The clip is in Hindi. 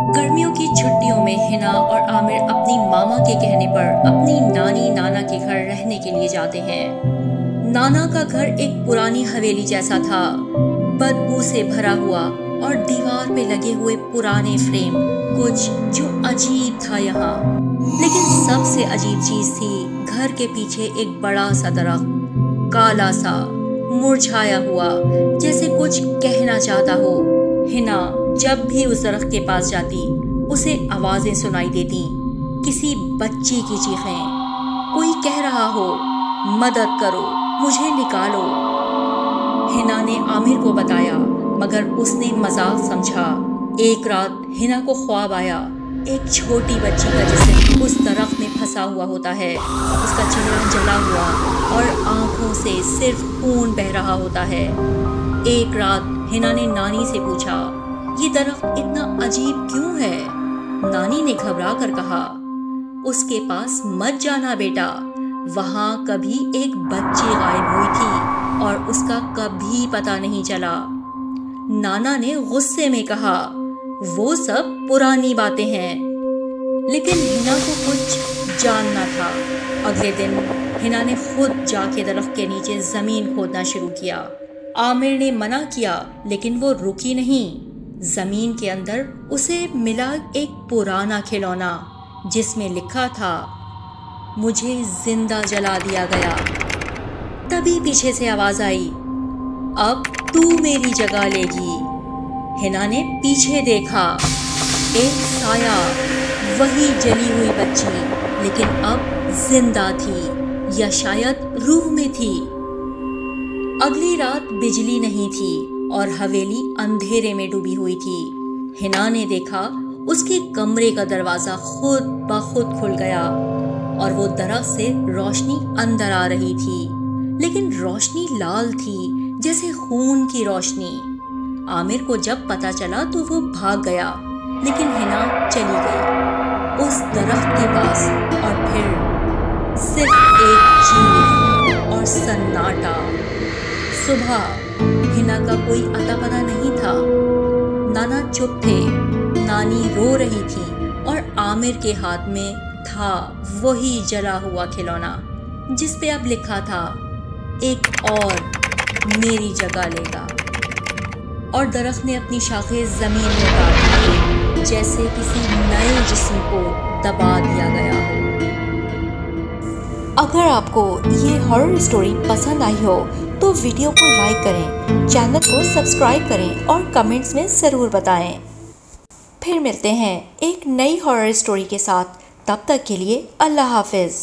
गर्मियों की छुट्टियों में हिना और आमिर अपनी मामा के कहने पर अपनी नानी नाना के घर रहने के लिए जाते हैं। नाना का घर एक पुरानी हवेली जैसा था, बदबू से भरा हुआ और दीवार पे लगे हुए पुराने फ्रेम, कुछ जो अजीब था यहाँ। लेकिन सबसे अजीब चीज थी घर के पीछे एक बड़ा सा दरख्त, काला सा, मुरझाया हुआ, जैसे कुछ कहना चाहता हो। हिना जब भी उस दरख्त के पास जाती, उसे आवाजें सुनाई देती, किसी बच्ची की चीखें, कोई कह रहा हो मदद करो, मुझे निकालो। हिना ने आमिर को बताया, मगर उसने मजाक समझा। एक रात हिना को ख्वाब आया, एक छोटी बच्ची का जिस्म उस दरख्त में फंसा हुआ होता है, उसका चेहरा जला हुआ और आंखों से सिर्फ खून बह रहा होता है। एक रात हिना ने नानी से पूछा, ये दरख्त इतना अजीब क्यों है? नानी ने घबरा कर कहा, उसके पास मत जाना बेटा, वहां कभी एक बच्ची गायब हुई थी और उसका कभी पता नहीं चला। नाना ने गुस्से में कहा, वो सब पुरानी बातें हैं। लेकिन हिना को कुछ जानना था। अगले दिन हिना ने खुद जाके दरख्त के नीचे जमीन खोदना शुरू किया। आमिर ने मना किया, लेकिन वो रुकी नहीं। जमीन के अंदर उसे मिला एक पुराना खिलौना, जिसमें लिखा था, मुझे जिंदा जला दिया गया। तभी पीछे से आवाज आई, अब तू मेरी जगह लेगी। हिना ने पीछे देखा, एक साया, वही जली हुई बच्ची, लेकिन अब जिंदा थी या शायद रूह में थी। अगली रात बिजली नहीं थी और हवेली अंधेरे में डूबी हुई थी। हिना ने देखा उसके कमरे का दरवाजा खुद ब खुद खुल गया और वो दरख्त से रोशनी अंदर आ रही थी, लेकिन रोशनी लाल थी, जैसे खून की रोशनी। आमिर को जब पता चला तो वो भाग गया, लेकिन हिना चली गई उस दरख्त के पास और फिर सिर्फ एक चीख और सन्नाटा। सुबह हिना का कोई अता पता नहीं था। नाना चुप थे, नानी रो रही थी और आमिर के हाथ में था वही जला हुआ खिलौना, जिस पे अब लिखा था, एक और मेरी जगह लेगा। और दरख्त ने अपनी शाखें जमीन में गाड़ दी, जैसे किसी नए जिस्म को दबा दिया गया हो। अगर आपको ये हॉरर स्टोरी पसंद आई हो तो वीडियो को लाइक करें, चैनल को सब्सक्राइब करें और कमेंट्स में ज़रूर बताएं। फिर मिलते हैं एक नई हॉरर स्टोरी के साथ। तब तक के लिए अल्लाह हाफिज़।